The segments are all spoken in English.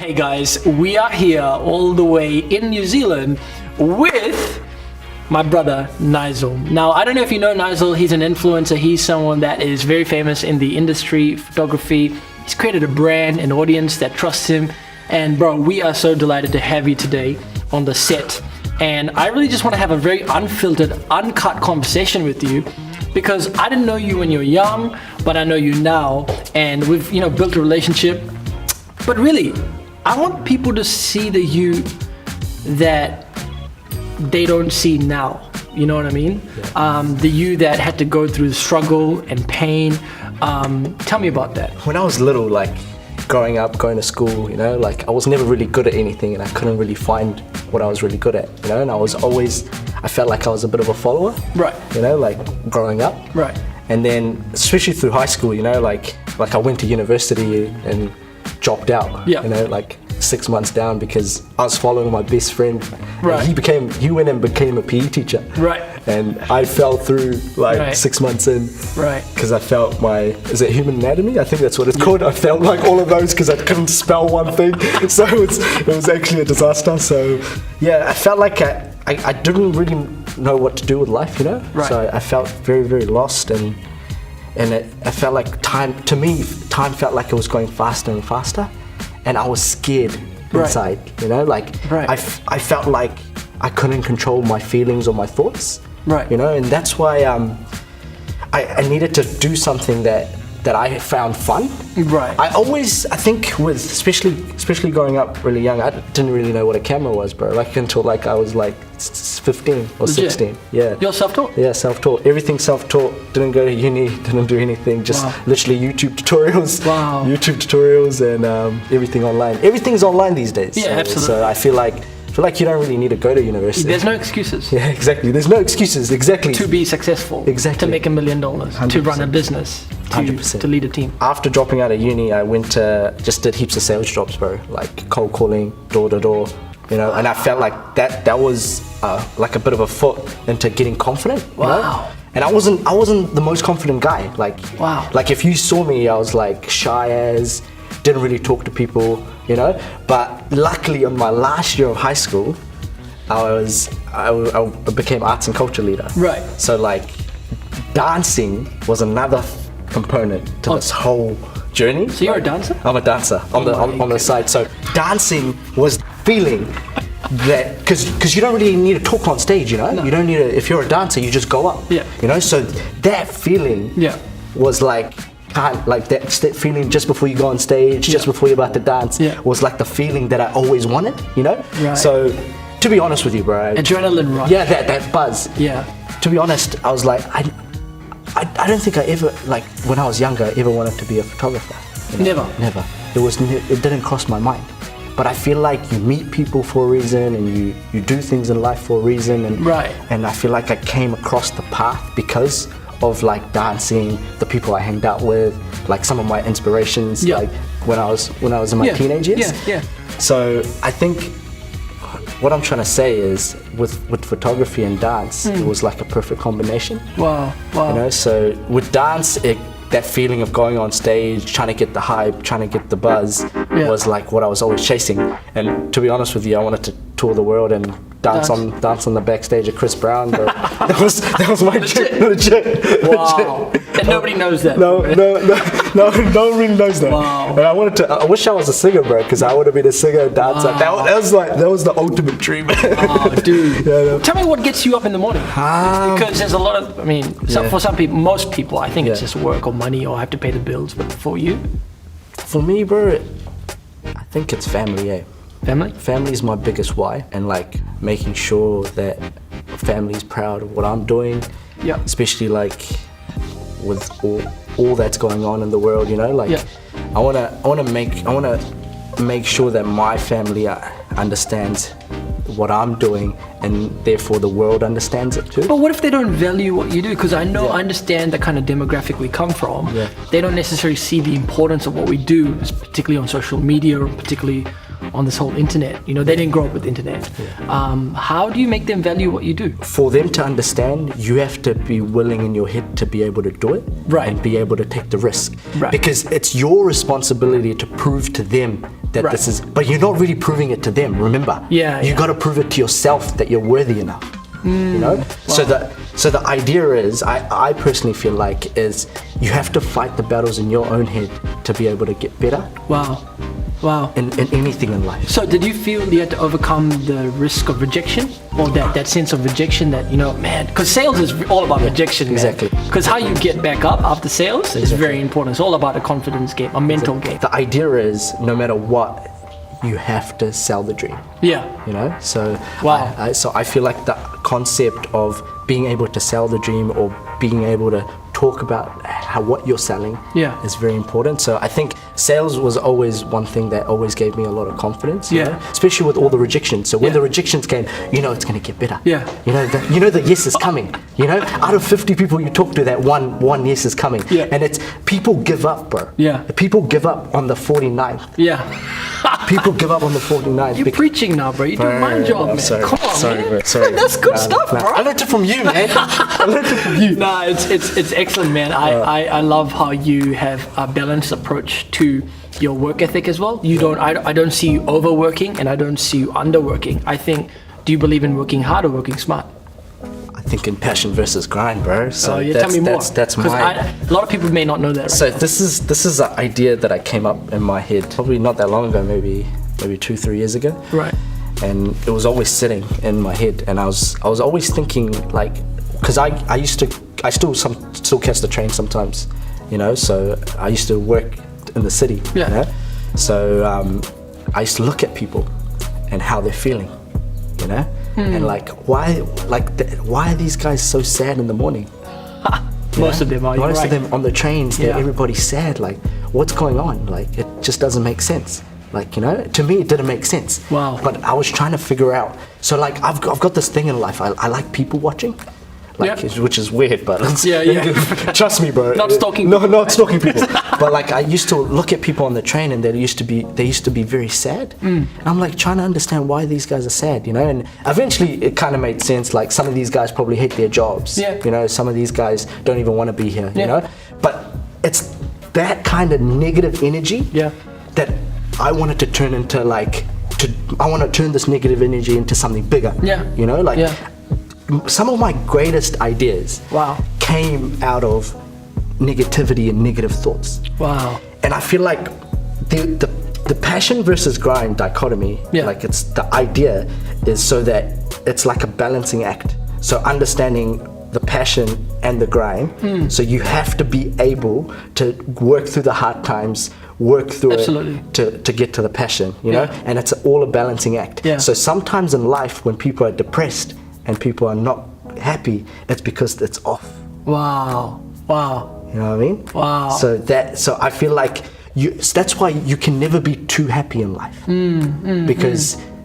Hey guys, we are here all the way in New Zealand with my brother Nayzel. Now, I don't know if you know Nayzel. He's an influencer. He's someone that is very famous in the industry, photography. He's created a brand, an audience that trusts him. And bro, we are so delighted to have you today on the set. And I really just want to have a very unfiltered, uncut conversation with you, because I didn't know you when you were young, but I know you now, and we've built a relationship. But really, I want people to see the you that they don't see now. You know what I mean? Yeah. The you that had to go through struggle and pain. Tell me about that. When I was little, growing up, going to school, I was never really good at anything, and I couldn't really find what I was really good at, and I felt like I was a bit of a follower. Right. Growing up. Right. And then, especially through high school, I went to university and dropped out. Yeah. 6 months down because I was following my best friend. Right. He went and became a PE teacher. Right. And I fell through Right. 6 months in. Right. Because I felt is it human anatomy? I think that's what it's called. I felt like all of those because I couldn't spell one thing. So it was actually a disaster. So yeah, I felt like I didn't really know what to do with life, Right. So I felt very, very lost, and I felt like time felt like it was going faster and faster. And I was scared inside, Right. I felt like I couldn't control my feelings or my thoughts, Right. And that's why I needed to do something that I found fun. Right. I think with, especially growing up really young, I didn't really know what a camera was, bro, until I was 15 or 16. Yeah. You're self-taught? Yeah, self-taught. Everything self-taught. Didn't go to uni, didn't do anything, just literally YouTube tutorials. Wow. YouTube tutorials and everything online. Everything's online these days. Yeah, absolutely. So I feel like you don't really need to go to university. There's no excuses. Yeah, exactly. There's no excuses. Exactly. To be successful. Exactly. To make $1 million. 100%. To run a business. 100%. To lead a team. After dropping out of uni, I went to just did heaps of sales jobs, bro. Cold calling, door to door. And I felt like that was a bit of a foot into getting confident. Wow. And I wasn't the most confident guy. Wow. If you saw me, I was shy as, didn't really talk to people, But luckily, on my last year of high school, I became arts and culture leader. Right. So dancing was another component to this whole journey. So you're a dancer? I'm a dancer on the side. So dancing was feeling that, because you don't really need to talk on stage, No. You don't need to, if you're a dancer, you just go up. Yeah. So that feeling was that feeling just before you go on stage, just before you're about to dance, was the feeling that I always wanted, Right. So to be honest with you, bro. Adrenaline rush. Yeah, that buzz. Yeah. To be honest, I was I don't think I ever, when I was younger, I ever wanted to be a photographer. Never. Never. It didn't cross my mind. But I feel like you meet people for a reason, and you do things in life for a reason. And, Right. And I feel like I came across the path because of dancing, the people I hanged out with, some of my inspirations, when I was in my teenage years. Yeah. So I think what I'm trying to say is with photography and dance, it was a perfect combination. Wow. So with dance, that feeling of going on stage, trying to get the hype, trying to get the buzz, was what I was always chasing. And to be honest with you, I wanted to tour the world and dance on the backstage of Chris Brown. But that was my dream. Legit. Wow. And nobody knows that. No one really knows that. Wow. And I wish I was a singer, bro, because I would have been a singer and dancer. Wow. That was the ultimate dream. Oh, dude. Yeah. Tell me what gets you up in the morning. Because there's a lot of, for some people, most people, I think it's just work or money or I have to pay the bills. But for you? For me, bro, I think it's family, Family? Family is my biggest why, and making sure that family's proud of what I'm doing. Yeah. Especially with all that's going on in the world, I wanna make sure that my family understands what I'm doing, and therefore the world understands it too. But what if they don't value what you do? Because I understand the kind of demographic we come from. Yeah. They don't necessarily see the importance of what we do, particularly on social media, or particularly on this whole internet. They didn't grow up with internet. Yeah. How do you make them value what you do? For them to understand, you have to be willing in your head to be able to do it, right, and be able to take the risk. Right. Because it's your responsibility to prove to them that Right. this is, but you're not really proving it to them, remember? Yeah, You yeah. got to prove it to yourself that you're worthy enough. You know? So the idea is, I personally feel like, is you have to fight the battles in your own head to be able to get better Wow. in anything in life. So did you feel you had to overcome the risk of rejection, or that sense of rejection that, you know, man, because sales is all about rejection, exactly. Because how you get back up after sales is very important. It's all about a confidence game, a mental game. The idea is, no matter what, you have to sell the dream. Yeah. You know, so Wow. so I feel like the concept of being able to sell the dream, or being able to talk about what you're selling, is very important. So I think sales was always one thing that always gave me a lot of confidence. You know? Especially with all the rejections. So when the rejections came, you know it's going to get better. Yeah. You know the yes is coming. You know, out of 50 people you talk to, that one yes is coming. Yeah. And it's people give up, bro. Yeah. People give up on the 49th. Yeah. People give up on the 49th. You're preaching now, bro. You're doing my job, man. Sorry, Come on, sorry, man. bro. Sorry. That's good stuff, bro. I learned it from you, man. I learned it from you. Nah, it's excellent, man. I love how you have a balanced approach to your work ethic as well. I don't see you overworking, and I don't see you underworking. I think, do you believe in working hard or working smart? I think in passion versus grind, bro. So tell me more. That's my. A lot of people may not know that. Right? So this is an idea that I came up in my head probably not that long ago, maybe 2-3 years ago. Right. And it was always sitting in my head, and I was always thinking, like, because I still catch the train sometimes, you know. So I used to work in the city. Yeah. You know? So I used to look at people and how they're feeling, you know. And like, why are these guys so sad in the morning? Most of them are. Most of them on the trains, Yeah. everybody's sad. Like, what's going on? Like, it just doesn't make sense. Like, you know, to me, it didn't make sense. Wow. But I was trying to figure out. So, like, I've got this thing in life. I like people watching. Like, which is weird, but trust me, bro. Not stalking No, not stalking people. But like, I used to look at people on the train, and they used to be very sad. And I'm like trying to understand why these guys are sad, you know. And eventually, it kind of made sense. Like, some of these guys probably hate their jobs. Yeah. You know, some of these guys don't even want to be here. Yeah. You know. But it's that kind of negative energy. Yeah. That I wanted to turn into I want to turn this negative energy into something bigger. Yeah. You know, like. Yeah. Some of my greatest ideas came out of negativity and negative thoughts. Wow. And I feel like the passion versus grind dichotomy, like, it's the idea is so that it's like a balancing act. So understanding the passion and the grind. So you have to be able to work through the hard times, work through it to get to the passion, you know? And it's all a balancing act. Yeah. So sometimes in life, when people are depressed and people are not happy, it's because it's off. Wow. You know what I mean? Wow. So I feel like that's why you can never be too happy in life.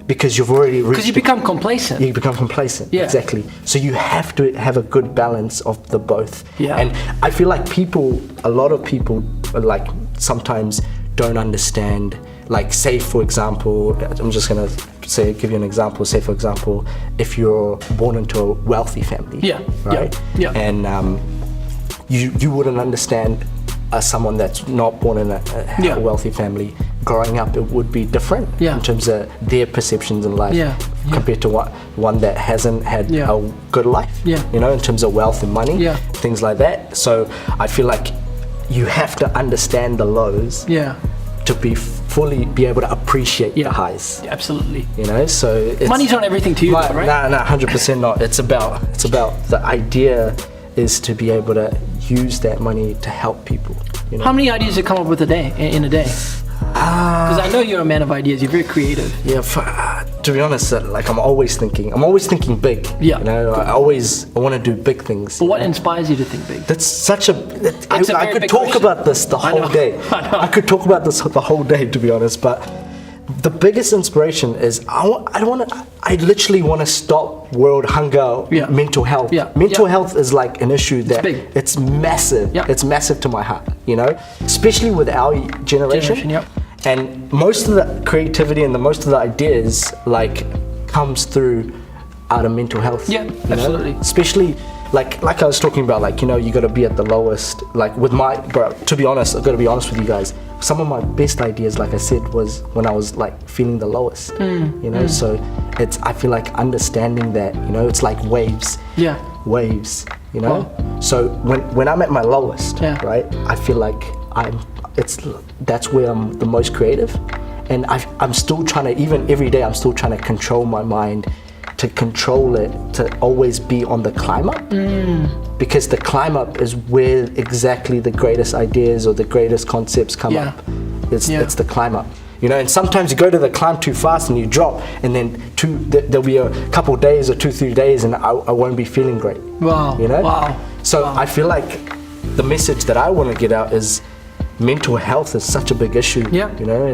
Because you've already reached. Because you become complacent. You become complacent. Yeah. Exactly. So you have to have a good balance of the both. Yeah. And I feel like a lot of people, like, sometimes don't understand. Like, say for example, I'm just gonna give you an example. Say for example, if you're born into a wealthy family, right? Yeah. And you wouldn't understand someone that's not born in a wealthy family. Growing up, it would be different in terms of their perceptions in life compared to one that hasn't had a good life. You know, in terms of wealth and money, things like that. So I feel like you have to understand the lows. To be able to appreciate the highs. Absolutely. You know, so money's not everything to you, right? No, 100% not. It's about the idea is to be able to use that money to help people. You know? How many ideas do you come up with in a day? Because I know you're a man of ideas. You're very creative. Yeah, to be honest, like, I'm always thinking big. Yeah. You know, I want to do big things. But what inspires you to think big? That's such a. I could talk question. about this the whole day. I could talk about this the whole day, to be honest. But the biggest inspiration is I literally want to stop world hunger, mental health. Mental health is like an issue that it's massive. It's massive to my heart, you know, especially with our generation. And most of the creativity and most of the ideas, like, comes through out of mental health. Absolutely. Especially like I was talking about, like, you know, you got to be at the lowest. Like with my, bro, to be honest, I've got to be honest with you guys. Some of my best ideas, like I said, was when I was like feeling the lowest. You know, so I feel like understanding that, you know, it's like waves. Yeah. Waves. You know. So when I'm at my lowest, right, I feel like that's where I'm the most creative, and I'm still trying to, even every day, I'm still trying to control my mind, to control it, to always be on the climb up, because the climb up is where exactly the greatest ideas or the greatest concepts come up. It's the climb up, you know. And sometimes you go to the climb too fast and you drop, and then there'll be a couple days or 2-3 days and I won't be feeling great. Wow. You know. So I feel like the message that I want to get out is mental health is such a big issue. You know,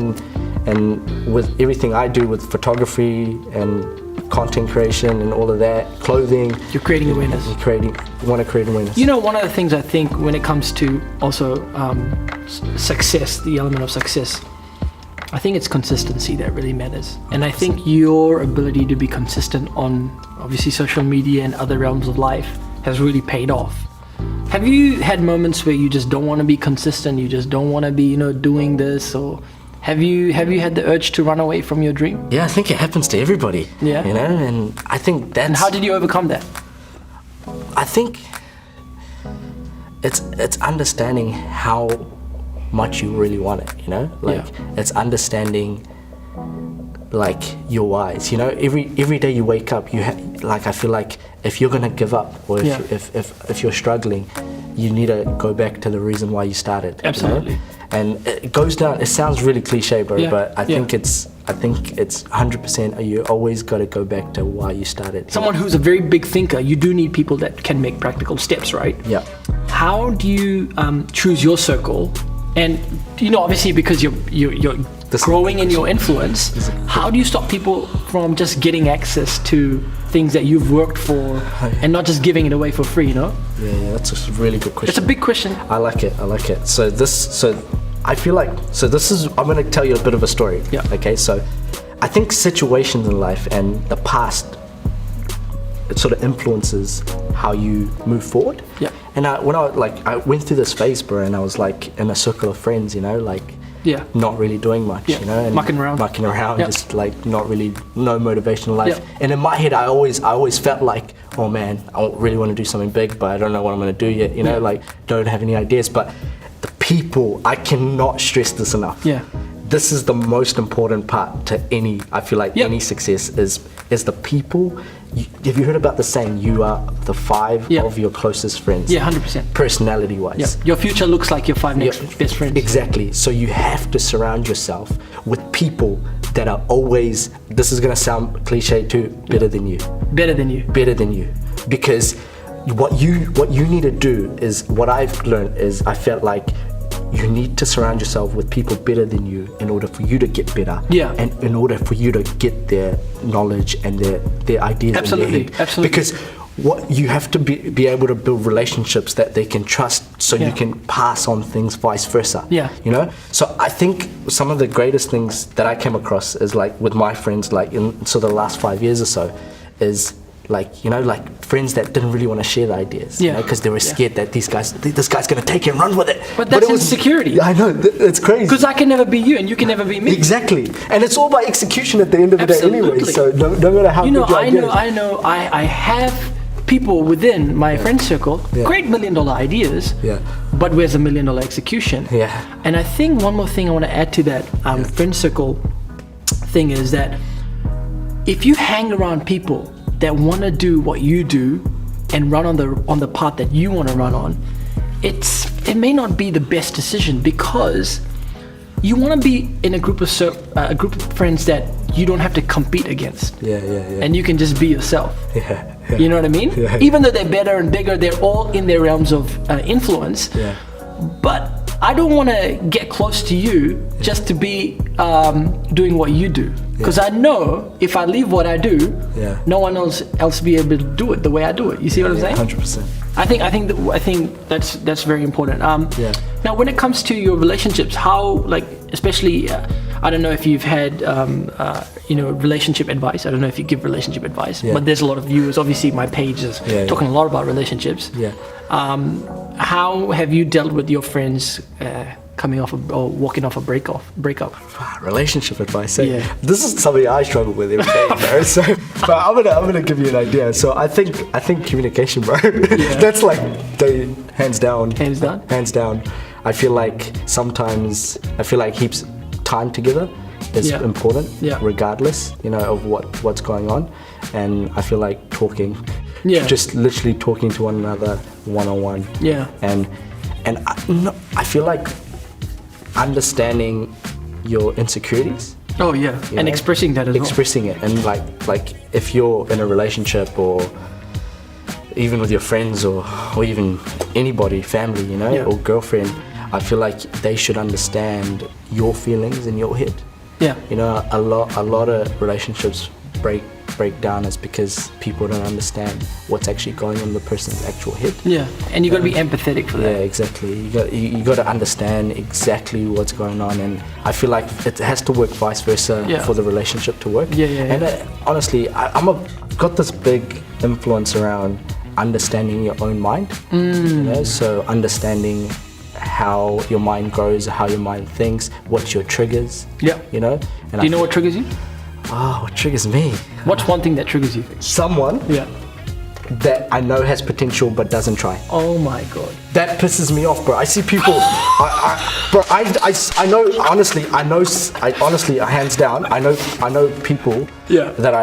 and with everything I do with photography and content creation and all of that, clothing, you're creating awareness. You want to create awareness. You know, one of the things I think when it comes to also success, the element of success, I think it's consistency that really matters. And I think your ability to be consistent on obviously social media and other realms of life has really paid off. Have you had moments where you just don't want to be consistent, you just don't want to be, you know, doing this, or have you had the urge to run away from your dream? Yeah, I think it happens to everybody. Yeah. You know, and I think that's... And how did you overcome that? I think it's understanding how much you really want it, you know? Like, it's understanding, like, your whys, you know? Every day you wake up, like, I feel like if you're gonna give up, or if you're struggling, you need to go back to the reason why you started. Absolutely. You know? And it goes down, it sounds really cliche, bro, but I think it's 100%, you always got to go back to why you started. Someone who's a very big thinker, you do need people that can make practical steps, right? Yeah. How do you choose your circle? And, you know, obviously because you're growing in your influence, how do you stop people from just getting access to things that you've worked for and not just giving it away for free, you know? Yeah, that's a really good question. It's a big question. I like it. So I feel like, I'm going to tell you a bit of a story. Yeah. Okay, so I think situations in life and the past, it sort of influences how you move forward. Yeah. And I went through this phase, bro, and I was like in a circle of friends, you know, like not really doing much, you know, and mucking around, just like not really, no motivation in life. And in my head, I always felt like, oh man, I really want to do something big, but I don't know what I'm going to do yet, you know, like don't have any ideas. But the people, I cannot stress this enough. Yeah. This is the most important part to any, I feel like any success is the people. Have you heard about the saying, you are the 5 of your closest friends? Yeah, 100%. Personality wise. Yeah. Your future looks like your 5 next best friends. Exactly. So you have to surround yourself with people that are always, this is going to sound cliche too, better than you. Better than you. Better than you. Because what you need to do is, what I've learned is, I felt like you need to surround yourself with people better than you in order for you to get better. Yeah. And in order for you to get their knowledge and their ideas. Absolutely. In their head. Absolutely. Because what you have to be able to build relationships that they can trust, so you can pass on things vice versa. Yeah. You know? So I think some of the greatest things that I came across is, like, with my friends, like in the last 5 years or so, is like, you know, like friends that didn't really want to share the ideas, you know, because they were scared that this guy's going to take it and run with it. But that's insecurity. I know, it's crazy. Because I can never be you and you can never be me. Exactly. And it's all about execution at the end of the day anyway. So no matter how good your idea is. I have people within my friend circle, great $1 million ideas, but where's the $1 million execution? Yeah. And I think one more thing I want to add to that friend circle thing is that if you hang around people that want to do what you do and run on the path that you want to run on, it may not be the best decision, because you want to be in a group of friends that you don't have to compete against. And you can just be yourself. You know what I mean? Even though they're better and bigger, they're all in their realms of influence. But I don't want to get close to you just to be doing what you do. Because I know if I leave what I do, no one else be able to do it the way I do it. You see what I'm saying? 100%. I think that's very important. Now, when it comes to your relationships, how, like, especially, I don't know if you've had, relationship advice. I don't know if you give relationship advice, but there's a lot of viewers. Obviously, my page is talking a lot about relationships. Yeah. How have you dealt with your friends coming off or walking off a breakup? Relationship advice. This is something I struggle with every day, bro. So, but I'm gonna give you an idea. So I think communication, bro. That's like hands down. Hands down. I feel like sometimes heaps time together is important, regardless, of what's going on. And I feel like talking, just literally talking to one another one-on-one. Yeah. And I feel like understanding your insecurities. Oh yeah, and expressing that as well. Expressing it, and like if you're in a relationship or even with your friends or even anybody, family, or girlfriend, I feel like they should understand your feelings in your head. Yeah. A lot of relationships break down is because people don't understand what's actually going on in the person's actual head. Yeah, and you got to be empathetic for that. Yeah, exactly. You got to understand exactly what's going on, and I feel like it has to work vice versa for the relationship to work. And honestly, I've got this big influence around understanding your own mind. So understanding how your mind grows, how your mind thinks, what's your triggers. Yeah. And do you know what triggers you? Oh, what triggers me? What's one thing that triggers you? Someone that I know has potential but doesn't try. Oh my god. That pisses me off, bro. I see people. I know. Honestly, hands down, I know people. That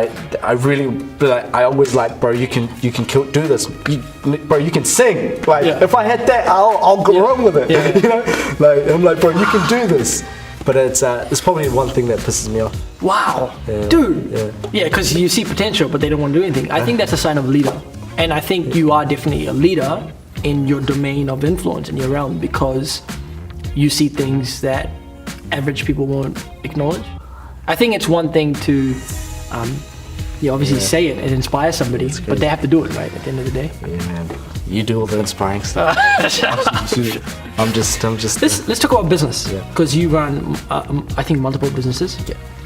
I really like. I always like, bro. You can do this, bro. You can sing. Like if I had that, I'll go wrong with it. Like I'm like, bro, you can do this. But it's probably one thing that pisses me off. Wow, dude. Yeah, because you see potential, but they don't want to do anything. I think that's a sign of a leader. And I think you are definitely a leader in your domain of influence, in your realm, because you see things that average people won't acknowledge. I think it's one thing to obviously say it and inspire somebody, but they have to do it, right, at the end of the day. Yeah, man. You do all the inspiring stuff. I'm just. Let's talk about business, because you run, I think, multiple businesses.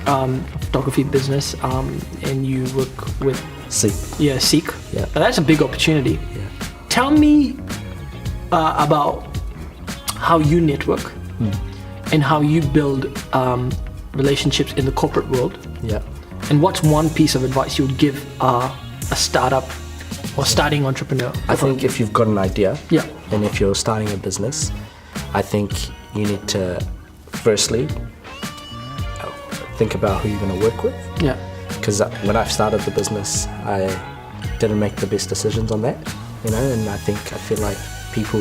Photography business, and you work with Seek. Yeah, Seek. Yeah. Now that's a big opportunity. Yeah. Tell me about how you network and how you build relationships in the corporate world. Yeah. And what's one piece of advice you would give a startup or starting entrepreneur? I think if you've got an idea, and if you're starting a business, I think you need to firstly think about who you're going to work with. Yeah. Because when I started the business, I didn't make the best decisions on that, and I feel like people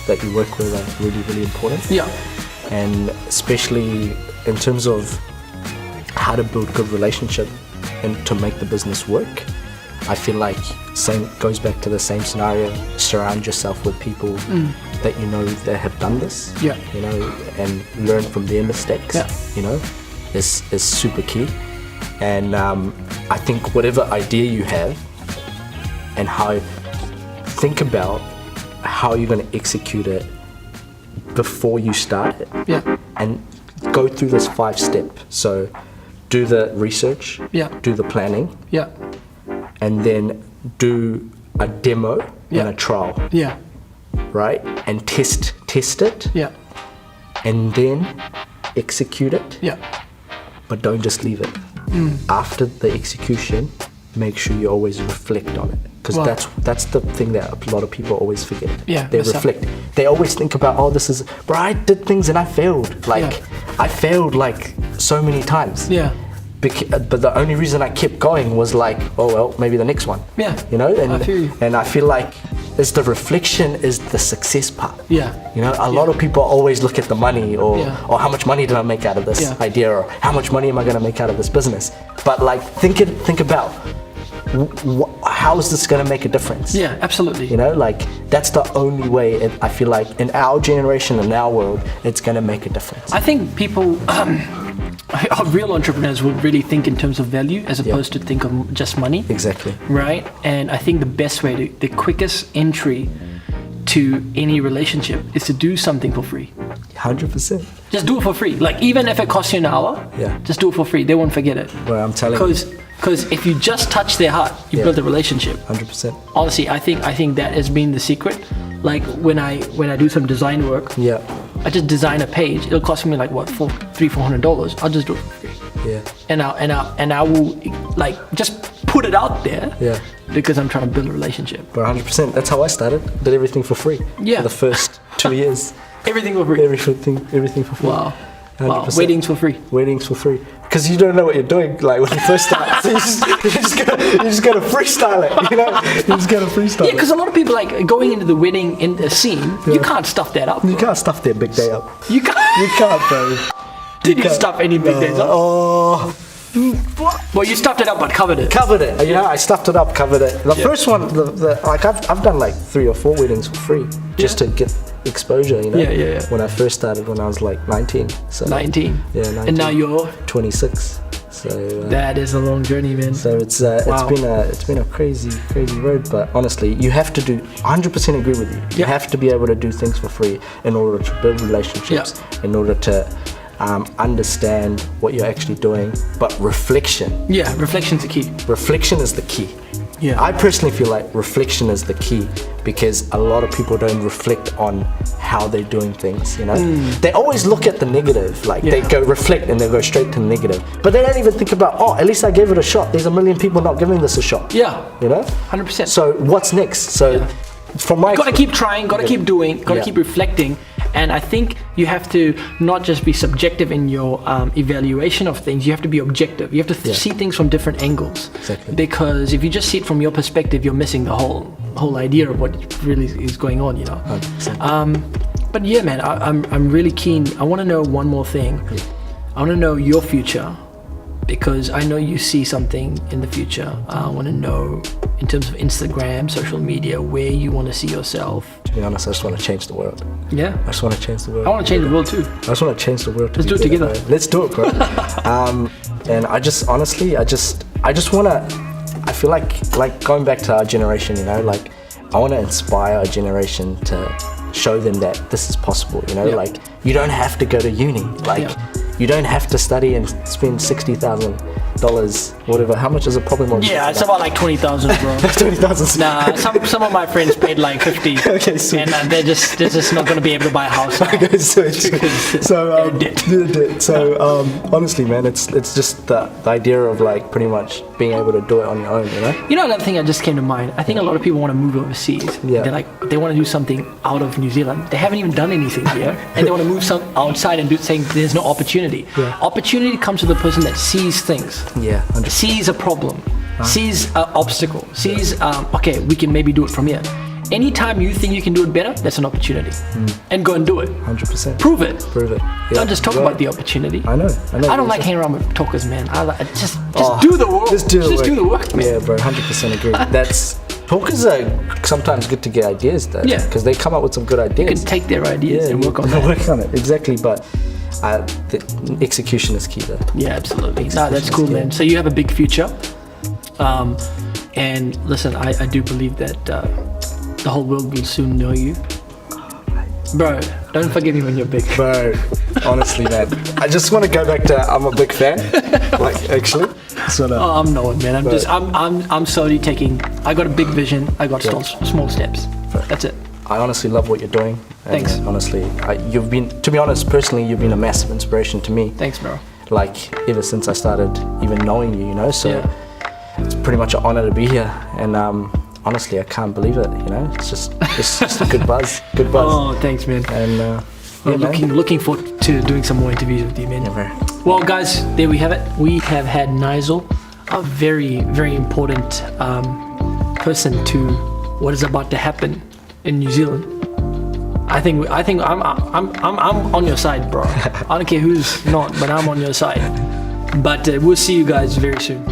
that you work with are really, really important. Yeah. And especially in terms of how to build good relationship and to make the business work, I feel like goes back to the same scenario. Surround yourself with people that that have done this. Yeah. And learn from their mistakes. Yeah. Is super key. And I think whatever idea you have, and think about how you're going to execute it before you start it. Yeah. And go through this 5-step. So do the research. Yeah. Do the planning. Yeah. And then do a demo and a trial. Yeah. Right? And test it. Yeah. And then execute it. Yeah. But don't just leave it. After the execution, make sure you always reflect on it, because that's the thing that a lot of people always forget. Yeah, they reflect. They always think about, bro, I did things and I failed. I failed so many times. Yeah. But the only reason I kept going was maybe the next one. Yeah. I feel you. And I feel like it's the reflection is the success part. Yeah. A lot of people always look at the money or how much money did I make out of this idea, or how much money am I going to make out of this business. But think about how is this going to make a difference? Yeah, absolutely. That's the only way I feel like in our generation, in our world, it's going to make a difference. I think people, real entrepreneurs would really think in terms of value as opposed to think of just money. Exactly. Right? And I think the best way, the quickest entry to any relationship is to do something for free. 100%. Just do it for free. Like, even if it costs you an hour, Yeah. just do it for free. They won't forget it. Well, I'm telling you. Because if you just touch their heart, you build a relationship. 100%. Honestly, I think that has been the secret. Like, when I do some design work, Yeah. I just design a page. It'll cost me like what, $300-400. I'll just do it for free. Yeah. And I will like just put it out there. Yeah. Because I'm trying to build a relationship. But 100%. That's how I started. Did everything for free. Yeah. For the first 2 years. Everything for free. Everything for free. Wow. 100%. Wow. Weddings for free. Weddings for free. Because you don't know what you're doing. Like when you first start, so you just gotta freestyle it. You know, you just gotta freestyle. Yeah, because a lot of people like going into the wedding in the scene. You can't stuff that up. You can't stuff their big day up. You can't. You can't, bro. Did you stuff any big days up? Oh. Well, you stuffed it up but covered it. Covered it. You know, I stuffed it up, covered it. The first one, like I've done like 3 or 4 weddings for free just to get exposure. You know. Yeah. When I first started, when I was like 19. So 19. Yeah, 19. And now you're 26. So that is a long journey, man. So it's Wow. it's been a crazy road. But honestly, you have to do. 100% agree with you. You have to be able to do things for free in order to build relationships. In order to understand what you're actually doing. But reflection. Yeah, reflection's the key. Reflection is the key. Yeah. I personally feel like reflection is the key because a lot of people don't reflect on how they're doing things, you know? They always look at the negative, like they go reflect and they go straight to the negative. But they don't even think about, oh, at least I gave it a shot. There's a million people not giving this a shot. Yeah. You know? 100%. So what's next? So from my Got to keep trying, got to keep doing, got to keep reflecting. And I think you have to not just be subjective in your evaluation of things, you have to be objective. You have to see things from different angles. Exactly. Because if you just see it from your perspective, you're missing the whole idea of what really is going on, you know. 100%. But yeah, man, I'm really keen. I want to know one more thing. I want to know your future because I know you see something in the future. I want to know in terms of Instagram, social media, where you want to see yourself. To be honest, I just want to change the world. Yeah. I just want to change the world. I want to change the world too. I just want to change the world. Let's do it together. Bro. Let's do it, bro. And I just honestly, I just want to. I feel like going back to our generation, you know, like I want to inspire our generation to show them that this is possible. You know, like you don't have to go to uni. Like you don't have to study and spend $60,000, whatever. How much is it? Probably more. Yeah, it's about like 20,000, bro. 20,000. Nah, some of my friends paid like 50. Okay, so and they're just not going to be able to buy a house. Okay, so honestly, man, it's just the idea of like pretty much being able to do it on your own, you know. You know, another thing that just came to mind. I think a lot of people want to move overseas. Yeah. They want to do something out of New Zealand. They haven't even done anything here, and they want to move some outside and saying there's no opportunity. Yeah. Opportunity comes to the person that sees things. Yeah. 100%. Sees a problem, sees an obstacle, sees okay, we can maybe do it from here. Anytime you think you can do it better, that's an opportunity, and go and do it. 100%. Prove it. Yeah. Don't just talk about the opportunity. I know. I don't like hanging around with talkers, man. I just do the work. Just do the work, man. Yeah, bro. 100% agree. Talkers are sometimes good to get ideas, though. Yeah. Because they come up with some good ideas. You can take their ideas and work on that. Work on it, exactly. But the execution is key, though. Yeah, absolutely. No, that's cool, man. So you have a big future. And listen, I do believe that the whole world will soon know you. Bro, don't forget me when you're big. Bro, honestly, man. I just want to go back to I'm a big fan. Like, actually. I'm not, man. I'm slowly taking. I got a big vision. I got small steps. That's it. I honestly love what you're doing. And Thanks. Honestly, you've been, to be honest, personally, you've been a massive inspiration to me. Thanks, bro. Like, ever since I started even knowing you, you know? So it's pretty much an honor to be here. And honestly, I can't believe it, you know? It's just a good buzz. Good buzz. Oh, thanks, man. And looking forward to doing some more interviews with you, man. Yeah, well, guys, there we have it. We have had Nayzel, a very, very important person to what is about to happen in New Zealand. I think I'm on your side, bro. I don't care who's not, but I'm on your side. But we'll see you guys very soon.